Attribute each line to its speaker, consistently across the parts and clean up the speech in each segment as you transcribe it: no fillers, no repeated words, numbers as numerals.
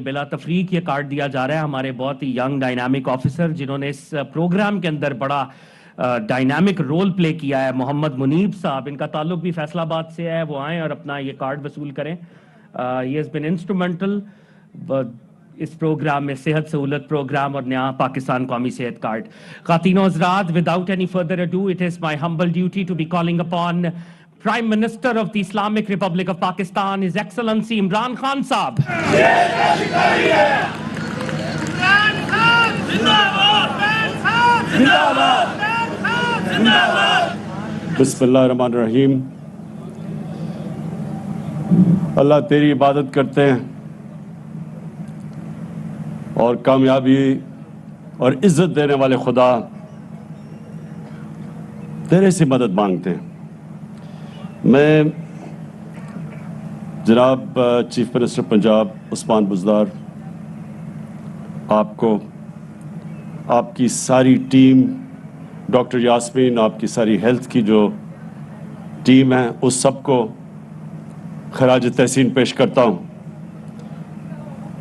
Speaker 1: بلا تفریق یہ کارڈ دیا جا رہا ہے ہمارے بہت ہی ینگ ڈائنامک آفیسر جنہوں نے اس پروگرام کے اندر بڑا ڈائنامک رول پلے کیا ہے، محمد منیب صاحب. ان کا تعلق بھی فیصل آباد سے ہے، وہ آئیں اور اپنا یہ کارڈ وصول کریں. ہی ہیز بین انسٹرومنٹل اس پروگرام میں، صحت سہولت پروگرام اور نیا پاکستان قومی صحت کارڈ. خواتین و حضرات، without any further ado, it is my humble duty to be calling upon Prime Minister of the Islamic Republic of Pakistan, His Excellency Imran Khan Saab.
Speaker 2: بسم اللہ الرحمن الرحیم. اللہ تیری عبادت کرتے ہیں اور کامیابی اور عزت دینے والے خدا تیرے سے مدد مانگتے ہیں. میں جناب چیف منسٹر پنجاب عثمان بزدار آپ کو، آپ کی ساری ٹیم، ڈاکٹر یاسمین، آپ کی ساری ہیلتھ کی جو ٹیم ہے، اس سب کو خراج تحسین پیش کرتا ہوں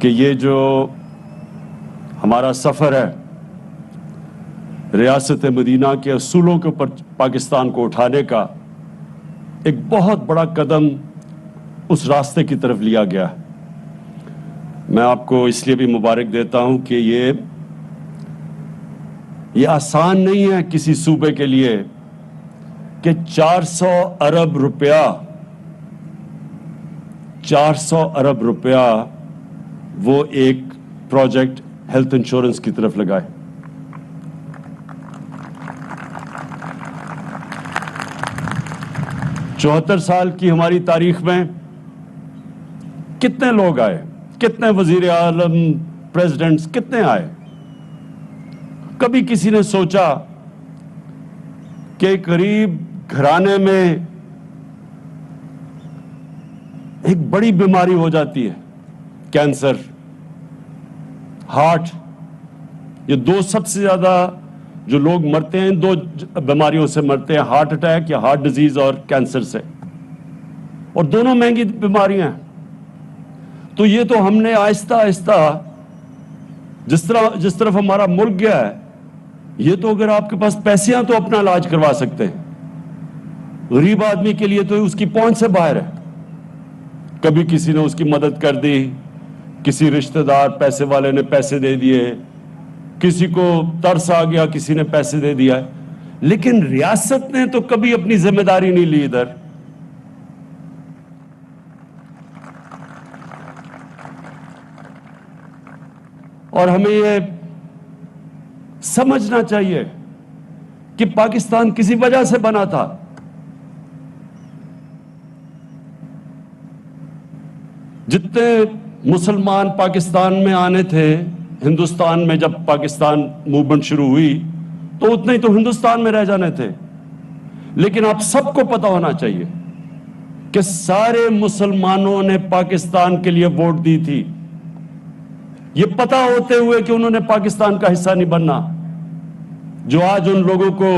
Speaker 2: کہ یہ جو ہمارا سفر ہے ریاست مدینہ کے اصولوں کے اوپر پاکستان کو اٹھانے کا، ایک بہت بڑا قدم اس راستے کی طرف لیا گیا ہے. میں آپ کو اس لیے بھی مبارک دیتا ہوں کہ یہ آسان نہیں ہے کسی صوبے کے لیے کہ 400 ارب روپیہ وہ ایک پروجیکٹ ہیلتھ انشورنس کی طرف لگائے. چوہتر سال کی ہماری تاریخ میں کتنے لوگ آئے، کتنے وزیر اعظم، پریزیڈنٹس کتنے آئے. کبھی کسی نے سوچا کہ غریب گھرانے میں ایک بڑی بیماری ہو جاتی ہے، کینسر، ہارٹ، یہ دو سب سے زیادہ جو لوگ مرتے ہیں، دو بیماریوں سے مرتے ہیں، ہارٹ اٹیک یا ہارٹ ڈیزیز اور کینسر سے، اور دونوں مہنگی بیماریاں ہیں. تو یہ تو ہم نے آہستہ آہستہ جس طرف ہمارا ملک گیا ہے، یہ تو اگر آپ کے پاس پیسے ہیں تو اپنا علاج کروا سکتے ہیں. غریب آدمی کے لیے تو اس کی پہنچ سے باہر ہے. کبھی کسی نے اس کی مدد کر دی، کسی رشتہ دار پیسے والے نے پیسے دے دیے، کسی کو ترس آ گیا، کسی نے پیسے دے دیا. لیکن ریاست نے تو کبھی اپنی ذمہ داری نہیں لی ادھر. اور ہمیں یہ سمجھنا چاہیے کہ پاکستان کسی وجہ سے بنا تھا. جتنے مسلمان پاکستان میں آنے تھے، ہندوستان میں جب پاکستان موومنٹ شروع ہوئی تو اتنے ہی تو ہندوستان میں رہ جانے تھے. لیکن آپ سب کو پتا ہونا چاہیے کہ سارے مسلمانوں نے پاکستان کے لیے ووٹ دی تھی، یہ پتا ہوتے ہوئے کہ انہوں نے پاکستان کا حصہ نہیں بننا. جو آج ان لوگوں کو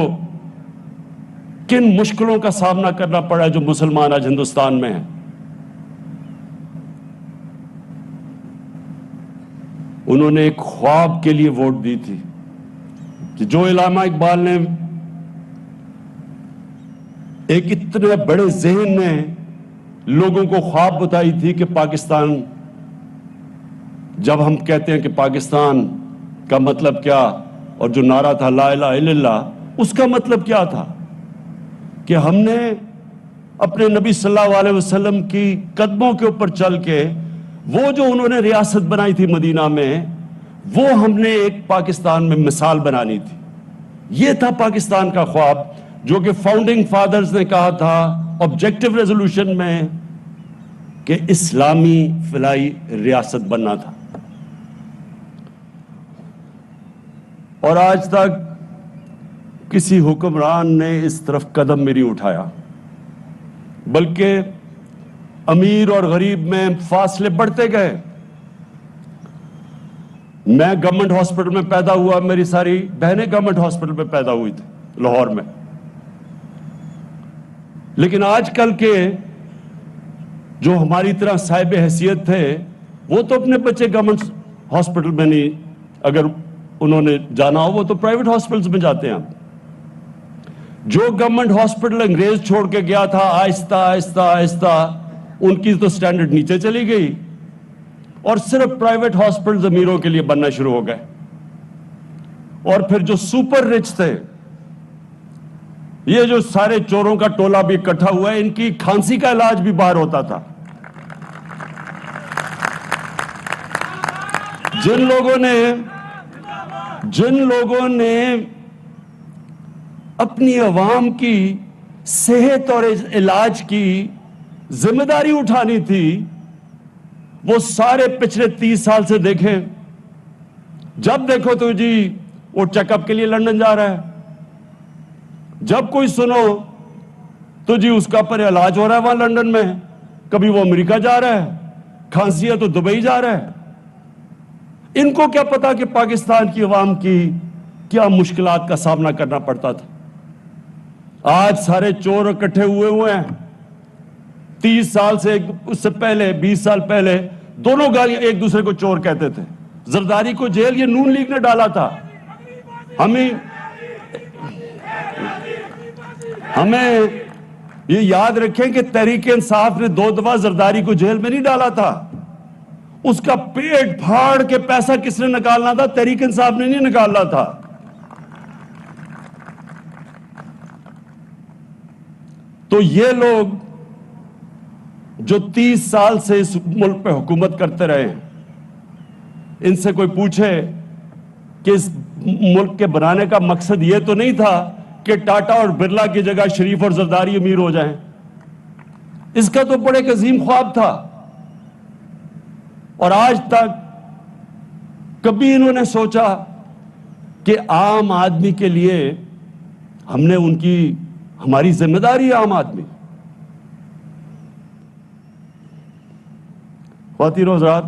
Speaker 2: کن مشکلوں کا سامنا کرنا پڑا ہے، جو مسلمان آج ہندوستان میں ہیں، انہوں نے ایک خواب کے لیے ووٹ دی تھی. جو علامہ اقبال نے ایک اتنے بڑے ذہن نے لوگوں کو خواب بتائی تھی کہ پاکستان، جب ہم کہتے ہیں کہ پاکستان کا مطلب کیا، اور جو نعرہ تھا لا الہ الا اللہ، اس کا مطلب کیا تھا کہ ہم نے اپنے نبی صلی اللہ علیہ وسلم کی قدموں کے اوپر چل کے وہ جو انہوں نے ریاست بنائی تھی مدینہ میں، وہ ہم نے ایک پاکستان میں مثال بنانی تھی. یہ تھا پاکستان کا خواب، جو کہ فاؤنڈنگ فادرز نے کہا تھا آبجیکٹو ریزولوشن میں کہ اسلامی فلاحی ریاست بننا تھا. اور آج تک کسی حکمران نے اس طرف قدم بھی نہیں اٹھایا، بلکہ امیر اور غریب میں فاصلے بڑھتے گئے. میں گورنمنٹ ہاسپٹل میں پیدا ہوا، میری ساری بہنیں گورنمنٹ ہاسپٹل میں پیدا ہوئی تھی لاہور میں. لیکن آج کل کے جو ہماری طرح صاحب حیثیت تھے، وہ تو اپنے بچے گورنمنٹ ہاسپٹل میں نہیں, اگر انہوں نے جانا ہو وہ تو پرائیویٹ ہاسپٹلز میں جاتے ہیں. جو گورنمنٹ ہاسپٹل انگریز چھوڑ کے گیا تھا, آہستہ آہستہ آہستہ ان کی تو سٹینڈرڈ نیچے چلی گئی اور صرف پرائیویٹ ہاسپٹل امیروں کے لیے بننا شروع ہو گئے. اور پھر جو سپر رچ تھے, یہ جو سارے چوروں کا ٹولہ بھی اکٹھا ہوا ہے, ان کی کھانسی کا علاج بھی باہر ہوتا تھا. جن لوگوں نے اپنی عوام کی صحت اور علاج کی ذمہ داری اٹھانی تھی, وہ سارے پچھلے 30 سال سے دیکھیں, جب دیکھو تو جی وہ چیک اپ کے لیے لندن جا رہا ہے, جب کوئی سنو تو جی اس کا پر علاج ہو رہا ہے وہاں لندن میں, کبھی وہ امریکہ جا رہا ہے, کھانسی ہے تو دبئی جا رہا ہے. ان کو کیا پتا کہ پاکستان کی عوام کی کیا مشکلات کا سامنا کرنا پڑتا تھا. آج سارے چور اکٹھے ہوئے ہیں. 30 سال سے, اس سے پہلے 20 سال پہلے دونوں گالیاں ایک دوسرے کو چور کہتے تھے. زرداری کو جیل یہ نون لیگ نے ڈالا تھا. ہمیں یہ یاد رکھیں کہ تحریک انصاف نے 2 دفعہ زرداری کو جیل میں نہیں ڈالا تھا. اس کا پیٹ پھاڑ کے پیسہ کس نے نکالنا تھا؟ تحریک انصاف نے نہیں نکالنا تھا. تو یہ لوگ جو 30 سال سے اس ملک پہ حکومت کرتے رہے ہیں, ان سے کوئی پوچھے کہ اس ملک کے بنانے کا مقصد یہ تو نہیں تھا کہ ٹاٹا اور برلا کی جگہ شریف اور زرداری امیر ہو جائیں. اس کا تو بڑے ایک عظیم خواب تھا, اور آج تک کبھی انہوں نے سوچا کہ عام آدمی کے لیے ہم نے ہماری ذمہ داری ہے عام آدمی. خواتین و حضرات,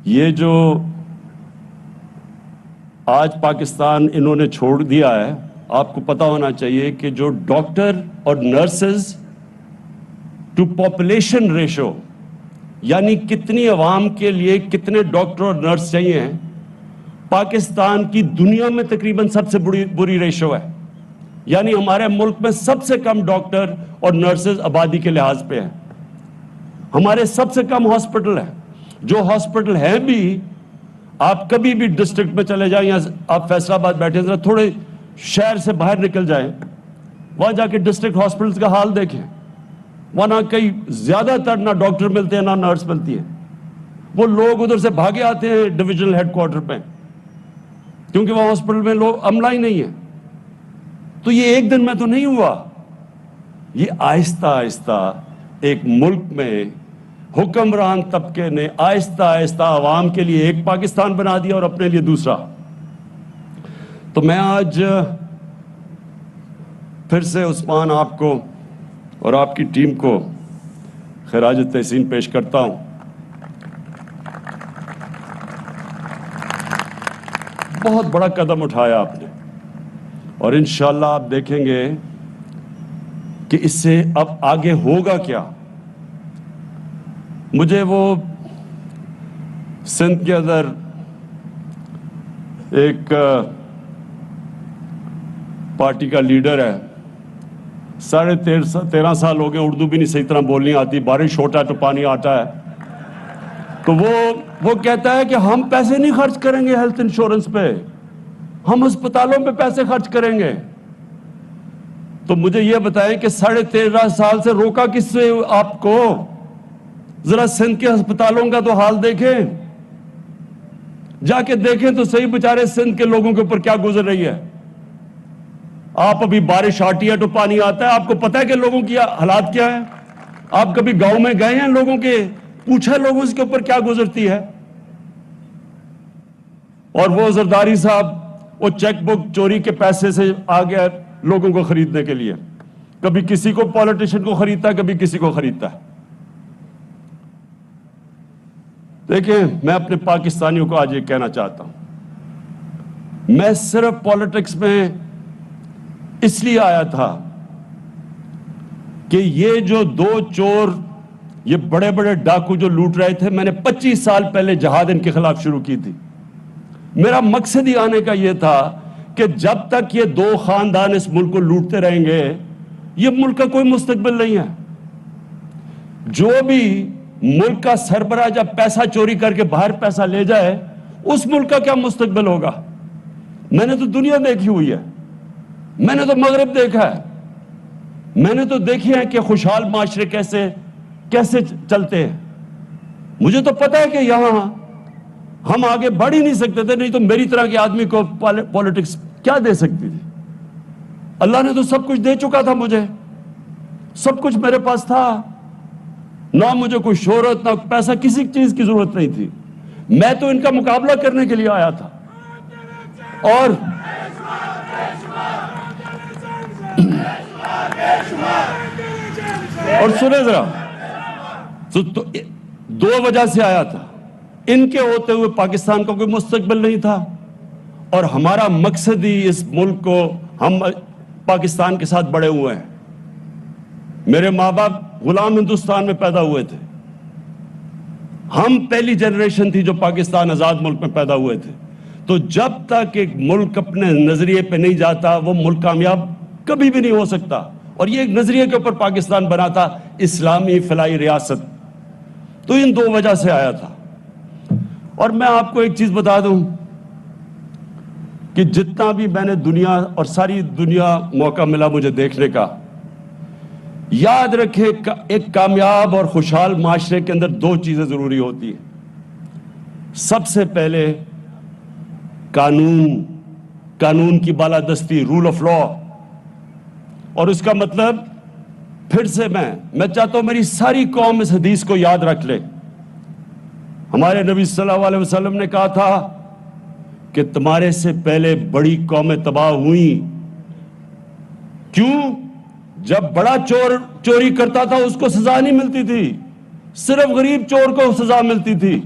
Speaker 2: یہ جو آج پاکستان انہوں نے چھوڑ دیا ہے, آپ کو پتا ہونا چاہیے کہ جو ڈاکٹر اور نرسز ٹو پاپولیشن ریشو, یعنی کتنی عوام کے لیے کتنے ڈاکٹر اور نرس چاہیے, پاکستان کی دنیا میں تقریباً سب سے بری ریشو ہے. یعنی ہمارے ملک میں سب سے کم ڈاکٹر اور نرسز آبادی کے لحاظ پہ ہیں. ہمارے سب سے کم ہاسپٹل ہیں. جو ہاسپٹل ہیں بھی, آپ کبھی بھی ڈسٹرکٹ میں چلے جائیں, یا آپ فیصل آباد بیٹھے ذرا تھوڑے شہر سے باہر نکل جائیں, وہاں جا کے ڈسٹرکٹ ہاسپٹلز کا حال دیکھیں. وہاں کئی زیادہ تر نہ ڈاکٹر ملتے ہیں نہ نرس ملتی ہے. وہ لوگ ادھر سے بھاگے آتے ہیں ڈویژنل ہیڈ کوارٹر پہ, کیونکہ وہاں ہاسپٹل میں لوگ عملہ ہی نہیں ہے. تو یہ ایک دن میں تو نہیں ہوا, یہ آہستہ آہستہ ایک ملک میں حکمران طبقے نے آہستہ آہستہ عوام کے لیے ایک پاکستان بنا دیا اور اپنے لیے دوسرا. تو میں آج پھر سے عثمان آپ کو اور آپ کی ٹیم کو خراج تحسین پیش کرتا ہوں. بہت بڑا قدم اٹھایا آپ نے, اور انشاءاللہ آپ دیکھیں گے کہ اس سے اب آگے ہوگا کیا. مجھے وہ سندھ کے اندر ایک پارٹی کا لیڈر ہے, 13.5 سال ہو گئے, اردو بھی نہیں صحیح طرح بولنی آتی, بارش ہوتا تو پانی آتا ہے. تو وہ کہتا ہے کہ ہم پیسے نہیں خرچ کریں گے ہیلتھ انشورنس پہ, ہم ہسپتالوں پہ پیسے خرچ کریں گے. تو مجھے یہ بتائیں کہ 13.5 سال سے روکا کس سے آپ کو؟ ذرا سندھ کے ہسپتالوں کا تو حال دیکھیں, جا کے دیکھیں تو صحیح بیچارے سندھ کے لوگوں کے اوپر کیا گزر رہی ہے. آپ ابھی بارش آتی ہے تو پانی آتا ہے, آپ کو پتا ہے کہ لوگوں کی حالات کیا ہے؟ آپ کبھی گاؤں میں گئے ہیں لوگوں کے, پوچھا لوگوں اس کے اوپر کیا گزرتی ہے؟ اور وہ زرداری صاحب وہ چیک بک چوری کے پیسے سے آ گیا لوگوں کو خریدنے کے لیے, کبھی کسی کو پولیٹیشن کو خریدتا ہے, کبھی کسی کو خریدتا ہے. دیکھیں, میں اپنے پاکستانیوں کو آج یہ کہنا چاہتا ہوں, میں صرف پالیٹکس میں اس لیے آیا تھا کہ یہ جو 2 چور یہ بڑے بڑے ڈاکو جو لوٹ رہے تھے، میں نے 25 سال پہلے جہاد ان کے خلاف شروع کی تھی. میرا مقصد ہی آنے کا یہ تھا کہ جب تک یہ دو خاندان اس ملک کو لوٹتے رہیں گے، یہ ملک کا کوئی مستقبل نہیں ہے. جو بھی ملک کا سربراہ جب پیسہ چوری کر کے باہر پیسہ لے جائے، اس ملک کا کیا مستقبل ہوگا؟ میں نے تو دنیا دیکھی ہوئی ہے، میں نے تو مغرب دیکھا ہے، میں نے تو دیکھی ہے کہ خوشحال معاشرے کیسے چلتے ہیں. مجھے تو پتا ہے کہ یہاں ہم آگے بڑھ ہی نہیں سکتے تھے، نہیں تو میری طرح کے آدمی کو پالیٹکس کیا دے سکتی تھی؟ اللہ نے تو سب کچھ دے چکا تھا، مجھے سب کچھ میرے پاس تھا، نہ مجھے کوئی شہرت نہ پیسہ، کسی چیز کی ضرورت نہیں تھی. میں تو ان کا مقابلہ کرنے کے لیے آیا تھا. اور سنیں ذرا، تو دو وجہ سے آیا تھا. ان کے ہوتے ہوئے پاکستان کا کوئی مستقبل نہیں تھا، اور ہمارا مقصد ہی اس ملک کو، ہم پاکستان کے ساتھ بڑے ہوئے ہیں. میرے ماں باپ غلام ہندوستان میں پیدا ہوئے تھے، ہم پہلی جنریشن تھی جو پاکستان آزاد ملک میں پیدا ہوئے تھے. تو جب تک ایک ملک اپنے نظریے پہ نہیں جاتا، وہ ملک کامیاب کبھی بھی نہیں ہو سکتا. اور یہ ایک نظریے کے اوپر پاکستان بنا تھا، اسلامی فلاحی ریاست. تو ان دو وجہ سے آیا تھا. اور میں آپ کو ایک چیز بتا دوں کہ جتنا بھی میں نے دنیا اور ساری دنیا موقع ملا مجھے دیکھنے کا، یاد رکھے ایک کامیاب اور خوشحال معاشرے کے اندر دو چیزیں ضروری ہوتی ہیں. سب سے پہلے قانون کی بالادستی، رول آف لا. اور اس کا مطلب، پھر سے میں چاہتا ہوں میری ساری قوم اس حدیث کو یاد رکھ لے. ہمارے نبی صلی اللہ علیہ وسلم نے کہا تھا کہ تمہارے سے پہلے بڑی قومیں تباہ ہوئیں. کیوں؟ جب بڑا چور چوری کرتا تھا اس کو سزا نہیں ملتی تھی، صرف غریب چور کو سزا ملتی تھی.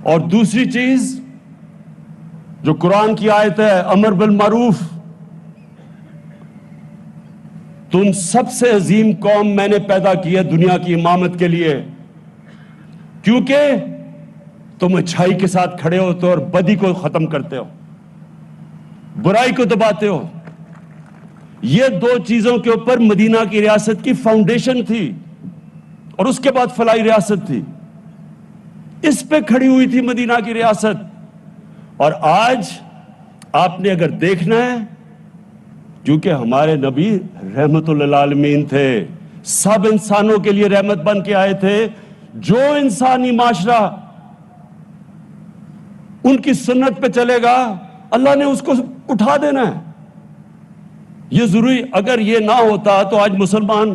Speaker 2: اور دوسری چیز جو قرآن کی آیت ہے، امر بالمعروف. تم سب سے عظیم قوم میں نے پیدا کی ہے دنیا کی امامت کے لیے، کیونکہ تم اچھائی کے ساتھ کھڑے ہوتے ہو اور بدی کو ختم کرتے ہو، برائی کو دباتے ہو. یہ دو چیزوں کے اوپر مدینہ کی ریاست کی فاؤنڈیشن تھی، اور اس کے بعد فلاحی ریاست تھی. اس پہ کھڑی ہوئی تھی مدینہ کی ریاست. اور آج آپ نے اگر دیکھنا ہے، کیونکہ ہمارے نبی رحمت للعالمین تھے، سب انسانوں کے لیے رحمت بن کے آئے تھے. جو انسانی معاشرہ ان کی سنت پہ چلے گا، اللہ نے اس کو اٹھا دینا ہے. یہ ضروری، اگر یہ نہ ہوتا تو آج مسلمان،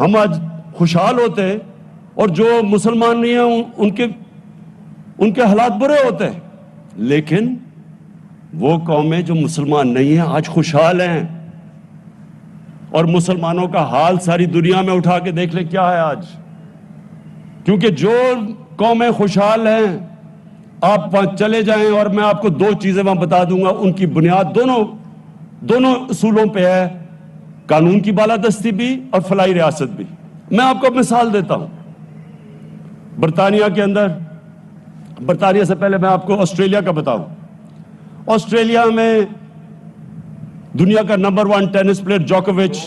Speaker 2: ہم آج خوشحال ہوتے، اور جو مسلمان نہیں ہیں ان کے حالات برے ہوتے. لیکن وہ قومیں جو مسلمان نہیں ہیں آج خوشحال ہیں. اور مسلمانوں کا حال ساری دنیا میں اٹھا کے دیکھ لیں کیا ہے آج. کیونکہ جو قومیں خوشحال ہیں، آپ وہاں چلے جائیں اور میں آپ کو دو چیزیں وہاں بتا دوں گا، ان کی بنیاد دونوں اصولوں پہ ہے، قانون کی بالادستی بھی اور فلاحی ریاست بھی. میں آپ کو مثال دیتا ہوں. برطانیہ کے اندر، برطانیہ سے پہلے میں آپ کو آسٹریلیا کا بتاؤں. آسٹریلیا میں دنیا کا نمبر 1 ٹینس پلیئر جوکووچ،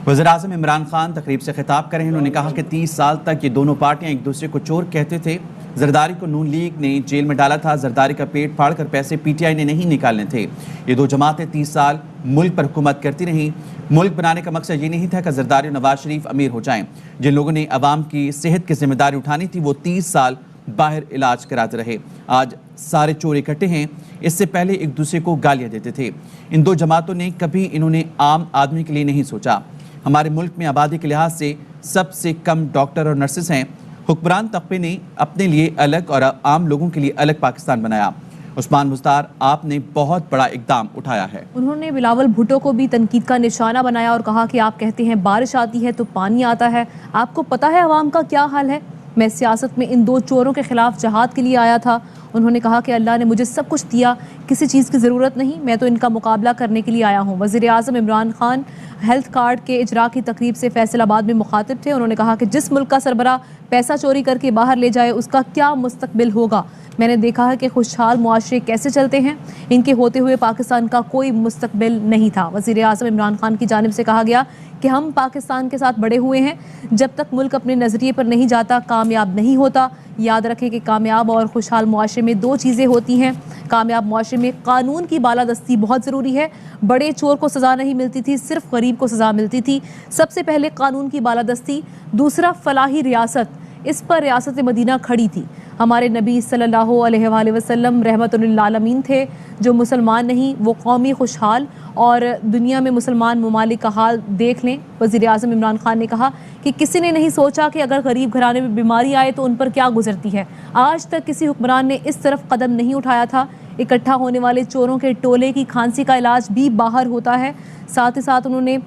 Speaker 3: وزیراعظم عمران خان تقریب سے خطاب کر رہے ہیں. انہوں نے کہا کہ 30 سال تک یہ دونوں پارٹیاں ایک دوسرے کو چور کہتے تھے. زرداری کو نون لیگ نے جیل میں ڈالا تھا، زرداری کا پیٹ پھاڑ کر پیسے پی ٹی آئی نے نہیں نکالنے تھے. یہ دو جماعتیں 30 سال ملک پر حکومت کرتی رہیں. ملک بنانے کا مقصد یہ نہیں تھا کہ زرداری اور نواز شریف امیر ہو جائیں. جن لوگوں نے عوام کی صحت کی ذمہ داری اٹھانی تھی وہ 30 سال باہر علاج کراتے رہے. آج سارے چور اکٹھے ہیں. اس سے پہلے ایک دوسرے کو گالیاں دیتے تھے. ان دو جماعتوں نے کبھی انہوں نے عام آدمی کے لیے نہیں سوچا. ہمارے ملک میں آبادی کے لحاظ سے سب سے کم ڈاکٹر اور نرسز ہیں. حکمران طبقے نے اپنے لیے الگ اور عام لوگوں کے لیے الگ پاکستان بنایا. عثمان مزدار، آپ نے بہت بڑا اقدام اٹھایا ہے.
Speaker 4: انہوں نے بلاول بھٹو کو بھی تنقید کا نشانہ بنایا اور کہا کہ آپ کہتے ہیں بارش آتی ہے تو پانی آتا ہے، آپ کو پتہ ہے عوام کا کیا حال ہے. میں سیاست میں ان دو چوروں کے خلاف جہاد کے لیے آیا تھا. انہوں نے کہا کہ اللہ نے مجھے سب کچھ دیا, کسی چیز کی ضرورت نہیں, میں تو ان کا مقابلہ کرنے کے لیے آیا ہوں. وزیر اعظم عمران خان ہیلتھ کارڈ کے اجرا کی تقریب سے فیصل آباد میں مخاطب تھے. انہوں نے کہا کہ جس ملک کا سربراہ پیسہ چوری کر کے باہر لے جائے اس کا کیا مستقبل ہوگا. میں نے دیکھا ہے کہ خوشحال معاشرے کیسے چلتے ہیں, ان کے ہوتے ہوئے پاکستان کا کوئی مستقبل نہیں تھا. وزیر اعظم عمران خان کی جانب سے کہا گیا کہ ہم پاکستان کے ساتھ بڑے ہوئے ہیں, جب تک ملک اپنے نظریے پر نہیں جاتا کامیاب نہیں ہوتا. یاد رکھیں کہ کامیاب اور خوشحال معاشرے میں دو چیزیں ہوتی ہیں. کامیاب معاشرے میں قانون کی بالادستی بہت ضروری ہے. بڑے چور کو سزا نہیں ملتی تھی, صرف غریب کو سزا ملتی تھی. سب سے پہلے قانون کی بالادستی, دوسرا فلاحی ریاست. اس پر ریاست مدینہ کھڑی تھی. ہمارے نبی صلی اللہ علیہ وآلہ وسلم رحمت للعالمین تھے. جو مسلمان نہیں وہ قومی خوشحال, اور دنیا میں مسلمان ممالک کا حال دیکھ لیں. وزیر اعظم عمران خان نے کہا کہ کسی نے نہیں سوچا کہ اگر غریب گھرانے میں بیماری آئے تو ان پر کیا گزرتی ہے. آج تک کسی حکمران نے اس طرف قدم نہیں اٹھایا تھا. اکٹھا ہونے والے چوروں کے ٹولے کی کھانسی کا علاج بھی باہر ہوتا ہے. ساتھ ہی ساتھ انہوں نے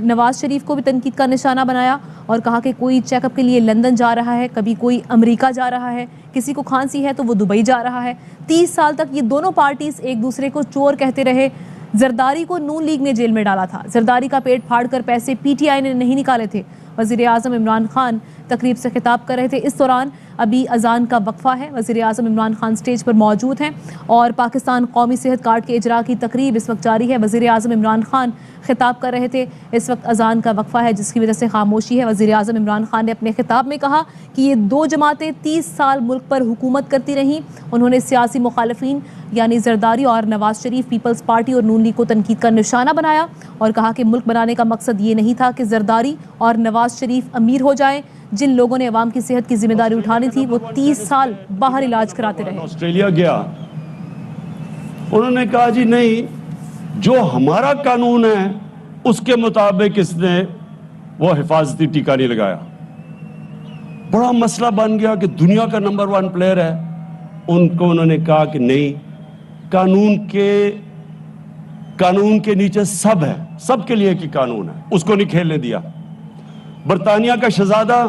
Speaker 4: نواز شریف کو بھی تنقید کا نشانہ بنایا اور کہا کہ کوئی چیک اپ کے لیے لندن جا رہا ہے, کبھی کوئی امریکہ جا رہا ہے, کسی کو کھانسی ہے تو وہ دبئی جا رہا ہے. 30 سال تک یہ دونوں پارٹیز ایک دوسرے کو چور کہتے رہے. زرداری کو نون لیگ نے جیل میں ڈالا تھا. زرداری کا پیٹ پھاڑ کر پیسے پی ٹی آئی نے نہیں نکالے تھے. وزیر اعظم عمران خان تقریب سے خطاب کر رہے تھے. اس دوران ابھی اذان کا وقفہ ہے. وزیر اعظم عمران خان سٹیج پر موجود ہیں اور پاکستان قومی صحت کارڈ کے اجرا کی تقریب اس وقت جاری ہے. وزیر اعظم عمران خان خطاب کر رہے تھے. اس وقت اذان کا وقفہ ہے جس کی وجہ سے خاموشی ہے. وزیر اعظم عمران خان نے اپنے خطاب میں کہا کہ یہ دو جماعتیں 30 سال ملک پر حکومت کرتی رہیں. انہوں نے سیاسی مخالفین یعنی زرداری اور نواز شریف پیپلز پارٹی اور نون لیگ کو تنقید کا نشانہ بنایا اور کہا کہ ملک بنانے کا مقصد یہ نہیں تھا کہ زرداری اور نواز شریف امیر ہو جائیں. جن لوگوں نے عوام کی صحت کی ذمہ داری اٹھانی تھی وہ 30 سال باہر علاج کراتے رہے.
Speaker 2: آسٹریلیا گیا, انہوں نے کہا جی نہیں, جو ہمارا قانون ہے اس کے مطابق اس نے وہ حفاظتی ٹیکہ نہیں لگایا. بڑا مسئلہ بن گیا کہ دنیا کا نمبر 1 پلیئر ہے. ان کو انہوں نے کہا کہ نہیں, قانون کے نیچے سب ہے, سب کے لیے ایک ہی قانون ہے, اس کو نہیں کھیلنے دیا. برطانیہ کا شہزادہ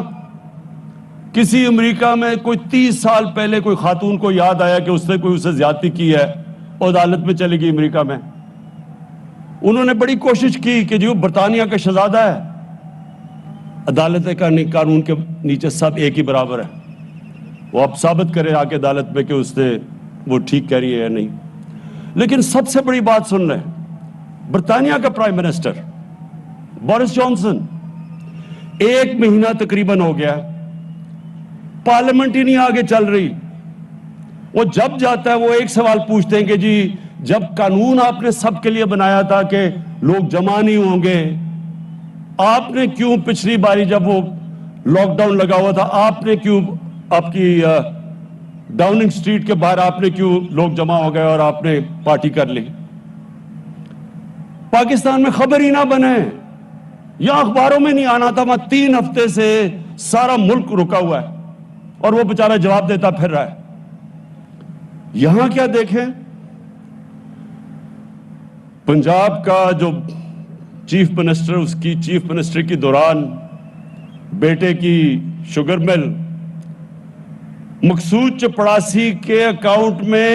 Speaker 2: کسی امریکہ میں کوئی 30 سال پہلے کوئی خاتون کو یاد آیا کہ اس نے کوئی اسے زیادتی کی ہے, عدالت میں چلی گئی امریکہ میں. انہوں نے بڑی کوشش کی کہ جو برطانیہ کا شہزادہ ہے, عدالت کا قانون کے نیچے سب ایک ہی برابر ہے. وہ اب ثابت کرے آ کے عدالت میں کہ اس نے وہ ٹھیک کہہ رہی ہے یا نہیں. لیکن سب سے بڑی بات سن لیں, برطانیہ کا پرائم منسٹر بورس جانسن 1 مہینہ تقریباً ہو گیا, پارلیمنٹ ہی نہیں آگے چل رہی. وہ جب جاتا ہے وہ ایک سوال پوچھتے ہیں کہ جی جب قانون آپ نے سب کے لیے بنایا تھا کہ لوگ جمع نہیں ہوں گے, آپ نے کیوں پچھلی باری جب وہ لاک ڈاؤن لگا ہوا تھا آپ نے کیوں آپ کی ڈاؤننگ سٹریٹ کے باہر آپ نے کیوں لوگ جمع ہو گئے اور آپ نے پارٹی کر لی. پاکستان میں خبر ہی نہ بنے, یا اخباروں میں نہیں آنا تھا. وہاں 3 ہفتے سے سارا ملک رکا ہوا ہے اور وہ بیچارہ جواب دیتا پھر رہا ہے. یہاں کیا دیکھیں, پنجاب کا جو چیف منسٹر, اس کی چیف منسٹر کی دوران بیٹے کی شوگر مل مقصود چپڑاسی کے اکاؤنٹ میں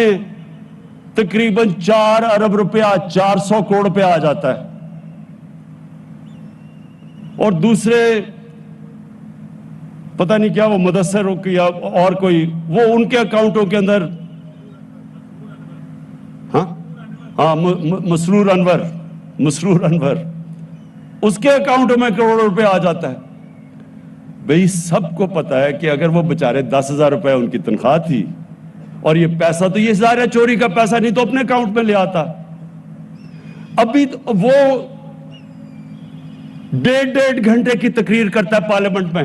Speaker 2: تقریباً 4 ارب روپیہ 400 کروڑ روپیہ آ جاتا ہے, اور دوسرے پتہ نہیں کیا وہ مدثر یا اور کوئی, وہ ان کے اکاؤنٹوں کے اندر ہاں مسرور انور اس کے اکاؤنٹوں میں کروڑوں روپے آ جاتا ہے. بھئی سب کو پتا ہے کہ اگر وہ بچارے 10,000 روپے ان کی تنخواہ تھی اور یہ پیسہ تو یہ ظاہر ہے چوری کا پیسہ نہیں تو اپنے اکاؤنٹ میں لے آتا. ابھی وہ 1.5 گھنٹے کی تقریر کرتا ہے پارلیمنٹ میں.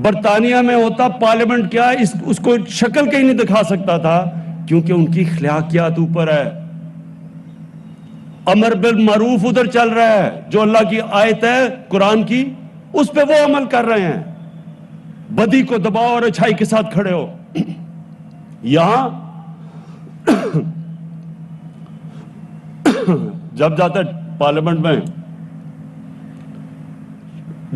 Speaker 2: برطانیہ میں ہوتا پارلیمنٹ کیا اس کو شکل کہیں نہیں دکھا سکتا تھا کیونکہ ان کی اخلاقیات اوپر ہے. امر بالمعروف ادھر چل رہا ہے, جو اللہ کی آیت ہے قرآن کی اس پہ وہ عمل کر رہے ہیں. بدی کو دباؤ اور اچھائی کے ساتھ کھڑے ہو. یہاں جب جاتا ہے پارلیمنٹ میں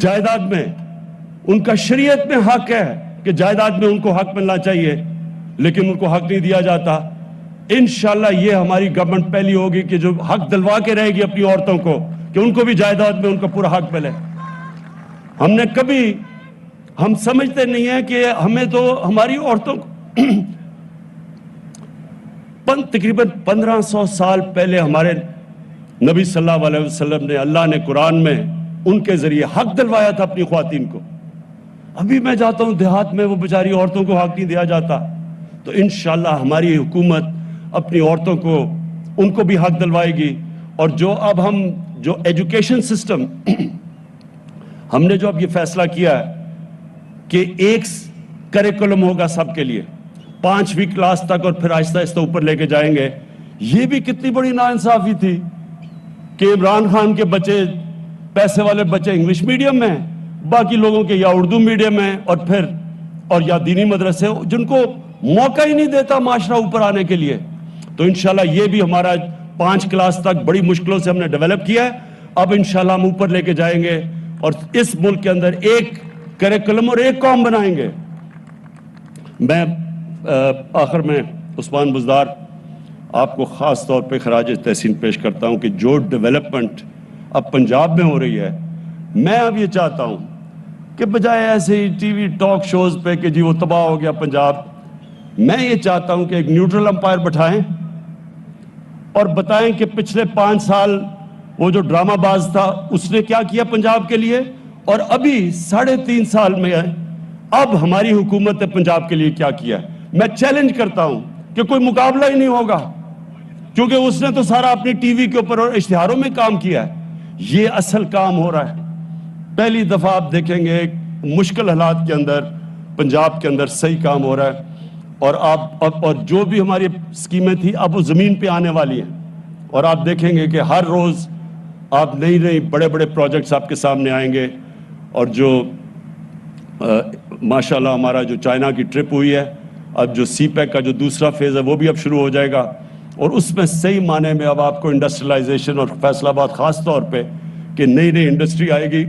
Speaker 2: جائیداد میں، ان کا شریعت میں حق ہے کہ جائیداد میں ان کو حق ملنا چاہیے، لیکن ان کو حق نہیں دیا جاتا. انشاءاللہ یہ ہماری گورنمنٹ پہلی ہوگی کہ جو حق دلوا کے رہے گی اپنی عورتوں کو کہ ان کو بھی جائیداد میں ان کا پورا حق ملے. ہم سمجھتے نہیں ہیں کہ ہمیں تو ہماری عورتوں کو تقریباً 1500 سال پہلے ہمارے نبی صلی اللہ علیہ وسلم نے، اللہ نے قرآن میں ان کے ذریعے حق دلوایا تھا اپنی خواتین کو. ابھی میں جاتا ہوں دیہات میں، وہ بیچاری عورتوں کو حق نہیں دیا جاتا. تو انشاءاللہ ہماری حکومت اپنی عورتوں کو ان کو بھی حق دلوائے گی. اور جو اب ہم جو ایجوکیشن سسٹم ہم نے جو اب یہ فیصلہ کیا ہے کہ ایک کریکولم ہوگا سب کے لیے 5ویں کلاس تک، اور پھر آہستہ آہستہ اوپر لے کے جائیں گے. یہ بھی کتنی بڑی ناانصافی تھی کہ عمران خان کے بچے، پیسے والے بچے انگلش میڈیم میں، باقی لوگوں کے یا اردو میڈیم میں، اور یا دینی مدرسے، جن کو موقع ہی نہیں دیتا معاشرہ اوپر آنے کے لیے. تو انشاءاللہ یہ بھی ہمارا 5 کلاس تک بڑی مشکلوں سے ہم نے ڈیولپ کیا ہے. اب انشاءاللہ ہم اوپر لے کے جائیں گے اور اس ملک کے اندر ایک کریکولم اور ایک قوم بنائیں گے. میں آخر میں عثمان بزدار آپ کو خاص طور پہ خراج تحسین پیش کرتا ہوں کہ جو ڈیولپمنٹ اب پنجاب میں ہو رہی ہے، میں اب یہ چاہتا ہوں کہ بجائے ایسے ہی ٹی وی ٹاک شوز پہ کہ جی وہ تباہ ہو گیا پنجاب، میں یہ چاہتا ہوں کہ ایک نیوٹرل امپائر بٹھائیں اور بتائیں کہ پچھلے 5 سال وہ جو ڈرامہ باز تھا اس نے کیا کیا پنجاب کے لیے، اور ابھی 3.5 سال میں اب ہماری حکومت نے پنجاب کے لیے کیا کیا ہے. میں چیلنج کرتا ہوں کہ کوئی مقابلہ ہی نہیں ہوگا، کیونکہ اس نے تو سارا اپنی ٹی وی کے اوپر اور اشتہاروں میں کام کیا ہے. یہ اصل کام ہو رہا ہے. پہلی دفعہ آپ دیکھیں گے مشکل حالات کے اندر پنجاب کے اندر صحیح کام ہو رہا ہے. اور جو بھی ہماری اسکیمیں تھیں اب وہ زمین پہ آنے والی ہیں، اور آپ دیکھیں گے کہ ہر روز آپ نئی بڑے بڑے پروجیکٹس آپ کے سامنے آئیں گے. اور جو ماشاءاللہ ہمارا جو چائنا کی ٹرپ ہوئی ہے، اب جو سی پیک کا جو دوسرا فیز ہے وہ بھی اب شروع ہو جائے گا، اور اس میں صحیح معنی میں اب آپ کو انڈسٹریلائزیشن، اور فیصل آباد خاص طور پہ کہ نئی انڈسٹری آئے گی.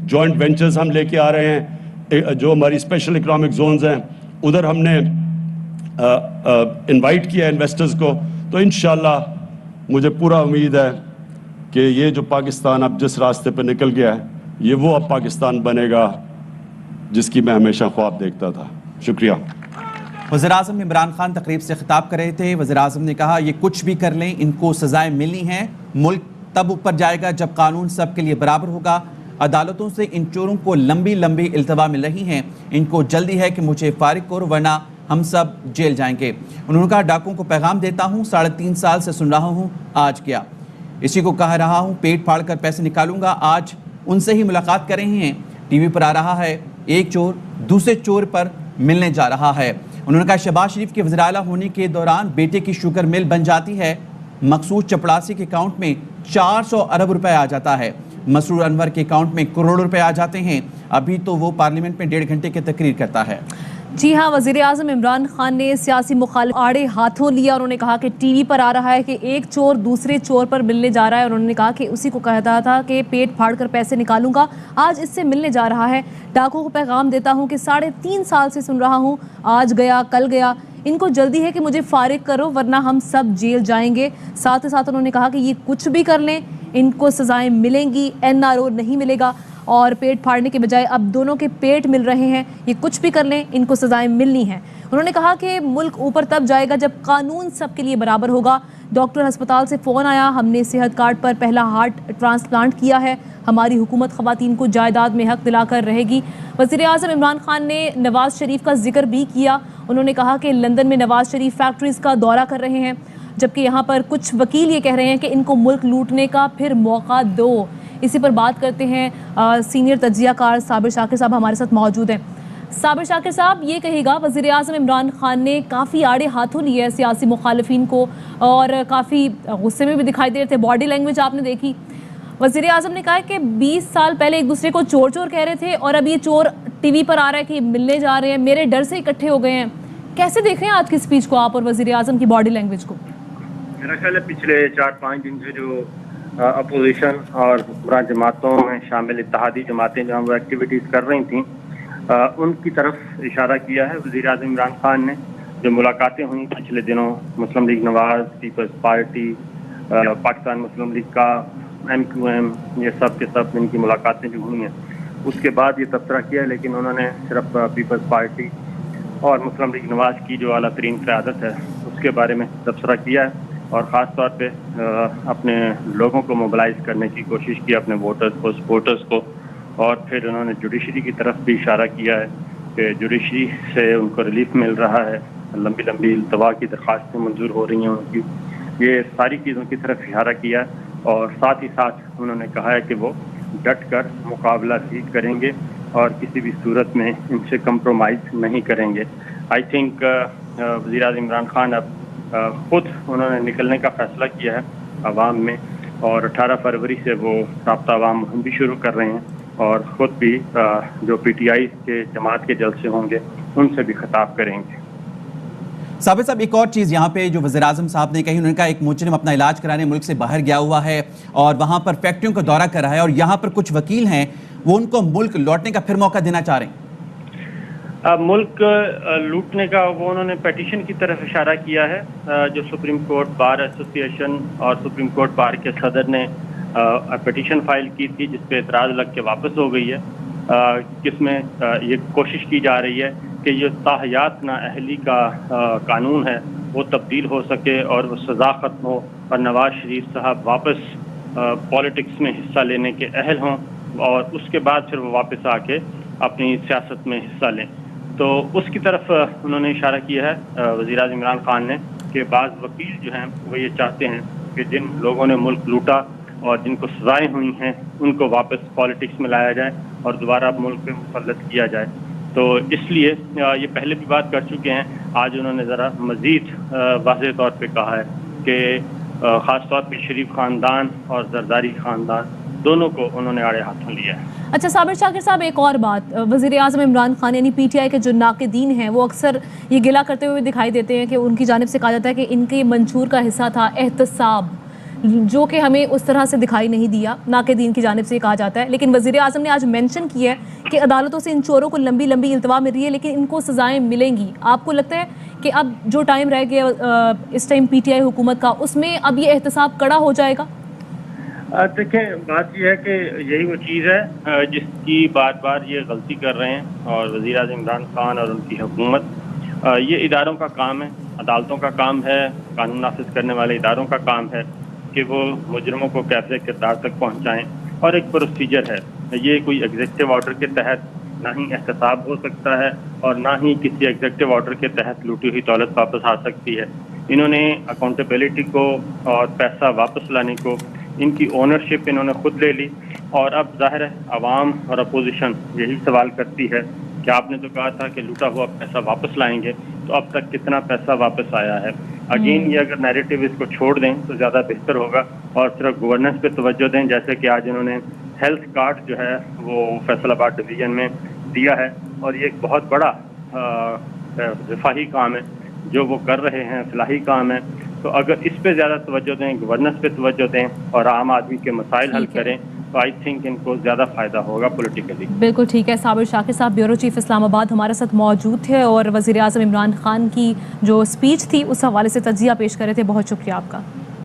Speaker 2: جوائنٹ وینچرز ہم لے کے آ رہے ہیں، جو ہماری اسپیشل اکنامک زونز ہیں ادھر ہم نے انوائٹ کیا انویسٹرز کو. تو انشاءاللہ مجھے پورا امید ہے کہ یہ جو پاکستان اب جس راستے پہ نکل گیا ہے، یہ وہ اب پاکستان بنے گا جس کی میں ہمیشہ خواب دیکھتا تھا. شکریہ.
Speaker 3: وزیراعظم عمران خان تقریب سے خطاب کر رہے تھے. وزیراعظم نے کہا یہ کچھ بھی کر لیں ان کو سزائیں ملنی ہیں. ملک تب اوپر جائے گا جب قانون سب کے لیے برابر ہوگا. عدالتوں سے ان چوروں کو لمبی التوا مل رہی ہیں. ان کو جلدی ہے کہ مجھے فارغ کرو ورنہ ہم سب جیل جائیں گے. انہوں نے کہا ڈاکوں کو پیغام دیتا ہوں، 3.5 سال سے سن رہا ہوں، آج کیا اسی کو کہہ رہا ہوں، پیٹ پھاڑ کر پیسے نکالوں گا. آج ان سے ہی ملاقات کر رہے ہیں. ٹی وی پر آ رہا ہے ایک چور دوسرے چور پر ملنے جا رہا ہے. انہوں نے کہا شہباز شریف کے وزیر اعلیٰ ہونے کے دوران بیٹے کی شوگر مل بن جاتی ہے، مقصود چپڑاسی کے اکاؤنٹ میں 400 ارب روپے آ جاتا ہے، مسرور انور کے اکاؤنٹ میں کروڑ روپے آ جاتے ہیں. ابھی تو وہ پارلیمنٹ میں 1.5 گھنٹے کی تقریر کرتا ہے.
Speaker 4: جی ہاں، وزیر اعظم عمران خان نے سیاسی مخالف آڑے ہاتھوں لیا. انہوں نے کہا کہ ٹی وی پر آ رہا ہے کہ ایک چور دوسرے چور پر ملنے جا رہا ہے. انہوں نے کہا کہ اسی کو کہتا تھا کہ پیٹ پھاڑ کر پیسے نکالوں گا، آج اس سے ملنے جا رہا ہے. ڈاکوں کو پیغام دیتا ہوں کہ 3.5 سال سے سن رہا ہوں، آج گیا کل گیا، ان کو جلدی ہے کہ مجھے فارغ کرو ورنہ ہم سب جیل جائیں گے. ساتھ ہی ساتھ انہوں نے کہا کہ یہ کچھ بھی کر لیں ان کو سزائیں ملیں گی، NRO نہیں ملے گا، اور پیٹ پھاڑنے کے بجائے اب دونوں کے پیٹ مل رہے ہیں. یہ کچھ بھی کر لیں ان کو سزائیں ملنی ہیں. انہوں نے کہا کہ ملک اوپر تب جائے گا جب قانون سب کے لیے برابر ہوگا. ڈاکٹر ہسپتال سے فون آیا، ہم نے صحت کارڈ پر پہلا ہارٹ ٹرانسپلانٹ کیا ہے، ہماری حکومت خواتین کو جائیداد میں حق دلا کر رہے گی. وزیر اعظم عمران خان نے نواز شریف کا ذکر بھی کیا. انہوں نے کہا کہ لندن میں نواز شریف فیکٹریز کا دورہ کر رہے ہیں، جبکہ یہاں پر کچھ وکیل یہ کہہ رہے ہیں کہ ان کو ملک لوٹنے کا پھر موقع دو. اسی پر بات کرتے ہیں، سینئر تجزیہ کار صابر شاکر صاحب ہمارے ساتھ موجود ہیں. صابر شاکر صاحب، یہ کہے گا وزیر اعظم عمران خان نے کافی آڑے ہاتھوں لیے سیاسی مخالفین کو، اور کافی غصے میں بھی دکھائی دے رہے تھے، باڈی لینگویج آپ نے دیکھی. وزیر اعظم نے کہا کہ 20 سال پہلے ایک دوسرے کو چور چور کہہ رہے تھے اور اب یہ چور ٹی وی پر آ رہا ہے کہ ملنے جا رہے ہیں، میرے ڈر سے اکٹھے ہو گئے ہیں. کیسے دیکھ رہے ہیں آج کی اسپیچ کو آپ اور وزیر اعظم کی باڈی لینگویج کو؟
Speaker 5: میرا خیال ہے پچھلے 4-5 دن سے جو اپوزیشن اور حکمراں جماعتوں میں شامل اتحادی جماعتیں جو وہ ایکٹیویٹیز کر رہی تھیں ان کی طرف اشارہ کیا ہے وزیر اعظم عمران خان نے. جو ملاقاتیں ہوئیں پچھلے دنوں مسلم لیگ نواز، پیپلز پارٹی، پاکستان مسلم لیگ کا، MQM، یہ سب کے سب ان کی ملاقاتیں جو ہوئی ہیں اس کے بعد یہ تبصرہ کیا ہے. لیکن انہوں نے صرف پیپلز پارٹی اور مسلم لیگ نواز کی جو اعلیٰ ترین قیادت ہے اس کے بارے میں تبصرہ کیا ہے اور خاص طور پہ اپنے لوگوں کو موبلائز کرنے کی کوشش کی، اپنے ووٹرز کو، سپورٹرز کو. اور پھر انہوں نے جوڈیشری کی طرف بھی اشارہ کیا ہے کہ جوڈیشری سے ان کو ریلیف مل رہا ہے، لمبی لمبی التوا کی درخواستیں منظور ہو رہی ہیں ان کی. یہ ساری چیزوں کی طرف اشارہ کیا ہے اور ساتھ ہی ساتھ انہوں نے کہا ہے کہ وہ ڈٹ کر مقابلہ بھی کریں گے اور کسی بھی صورت میں ان سے کمپرومائز نہیں کریں گے. آئی تھنک وزیر اعظم عمران خان اب خود انہوں نے نکلنے کا فیصلہ کیا ہے عوام میں اور 18 فروری سے وہ رابطہ عوام مہم بھی شروع کر رہے ہیں اور خود بھی جو PTI کے جماعت کے جلسے ہوں گے ان سے بھی خطاب کریں گے.
Speaker 3: ثابت صاحب، ایک اور چیز یہاں پہ جو وزیر اعظم صاحب نے کہی، انہوں نے کہا ایک مجرم اپنا علاج کرانے ملک سے باہر گیا ہوا ہے اور وہاں پر فیکٹریوں کا دورہ کر رہا ہے اور یہاں پر کچھ وکیل ہیں وہ ان کو ملک لوٹنے کا پھر موقع دینا چاہ رہے ہیں.
Speaker 5: ملک لوٹنے کا وہ انہوں نے پیٹیشن کی طرف اشارہ کیا ہے جو سپریم کورٹ بار ایسوسی ایشن اور سپریم کورٹ بار کے صدر نے پیٹیشن فائل کی تھی جس پہ اعتراض لگ کے واپس ہو گئی ہے، جس میں یہ کوشش کی جا رہی ہے کہ یہ تاحیات نااہلی کا قانون ہے وہ تبدیل ہو سکے اور وہ سزا ختم ہو اور نواز شریف صاحب واپس پولیٹکس میں حصہ لینے کے اہل ہوں اور اس کے بعد پھر وہ واپس آ کے اپنی سیاست میں حصہ لیں. تو اس کی طرف انہوں نے اشارہ کیا ہے وزیر اعظم عمران خان نے کہ بعض وکیل جو ہیں وہ یہ چاہتے ہیں کہ جن لوگوں نے ملک لوٹا اور جن کو سزائیں ہوئی ہیں ان کو واپس پالیٹکس میں لایا جائے اور دوبارہ ملک پہ مسلط کیا جائے. تو اس لیے یہ پہلے بھی بات کر چکے ہیں، آج انہوں نے ذرا مزید واضح طور پہ کہا ہے کہ خاص طور پہ شریف خاندان اور زرداری خاندان دونوں کو انہوں نے آڑے ہاتھوں لیا ہے.
Speaker 4: اچھا صابر شاکر صاحب، ایک اور بات، وزیر اعظم عمران خان یعنی PTI کے جو ناقدین ہیں وہ اکثر یہ گلہ کرتے ہوئے دکھائی دیتے ہیں کہ ان کی جانب سے کہا جاتا ہے کہ ان کے منشور کا حصہ تھا احتساب، جو کہ ہمیں اس طرح سے دکھائی نہیں دیا، ناقدین کی جانب سے یہ کہا جاتا ہے. لیکن وزیر اعظم نے آج مینشن کیا ہے کہ عدالتوں سے ان چوروں کو لمبی لمبی التوا مل رہی ہے لیکن ان کو سزائیں ملیں گی. آپ کو لگتا ہے کہ اب جو ٹائم رہ گیا اس ٹائم PTI حکومت کا، اس میں اب یہ احتساب کڑا ہو جائے گا؟
Speaker 5: دیکھیں، بات یہ ہے کہ یہی وہ چیز ہے جس کی بار بار یہ غلطی کر رہے ہیں اور وزیر اعظم عمران خان اور ان کی حکومت. یہ اداروں کا کام ہے، عدالتوں کا کام ہے، قانون نافذ کرنے والے اداروں کا کام ہے کہ وہ مجرموں کو قابض کردار تک پہنچائیں اور ایک پروسیجر ہے. یہ کوئی ایگزیکٹو آرڈر کے تحت نہ ہی احتساب ہو سکتا ہے اور نہ ہی کسی ایگزیکٹو آرڈر کے تحت لوٹی ہوئی دولت واپس آ سکتی ہے. انہوں نے اکاؤنٹیبلٹی کو اور پیسہ واپس لانے کو، ان کی اونرشپ انہوں نے خود لے لی اور اب ظاہر ہے عوام اور اپوزیشن یہی سوال کرتی ہے کہ آپ نے تو کہا تھا کہ لوٹا ہوا پیسہ واپس لائیں گے، تو اب تک کتنا پیسہ واپس آیا ہے؟ اگین یہ اگر نیریٹو اس کو چھوڑ دیں تو زیادہ بہتر ہوگا اور صرف گورننس پہ توجہ دیں، جیسے کہ آج انہوں نے ہیلتھ کارڈ جو ہے وہ فیصل آباد ڈویژن میں دیا ہے اور یہ ایک بہت بڑا رفاہی کام ہے جو وہ کر رہے ہیں، فلاحی کام ہے. تو اگر اس پہ زیادہ توجہ دیں، گورننس پہ توجہ دیں اور عام آدمی کے مسائل حل کریں تو آئی تھنک ان کو زیادہ فائدہ ہوگا پولیٹیکلی.
Speaker 4: بالکل ٹھیک ہے. صابر شاکر صاحب بیورو چیف اسلام آباد ہمارے ساتھ موجود تھے اور وزیر اعظم عمران خان کی جو اسپیچ تھی اس حوالے سے تجزیہ پیش کر رہے تھے. بہت شکریہ آپ کا.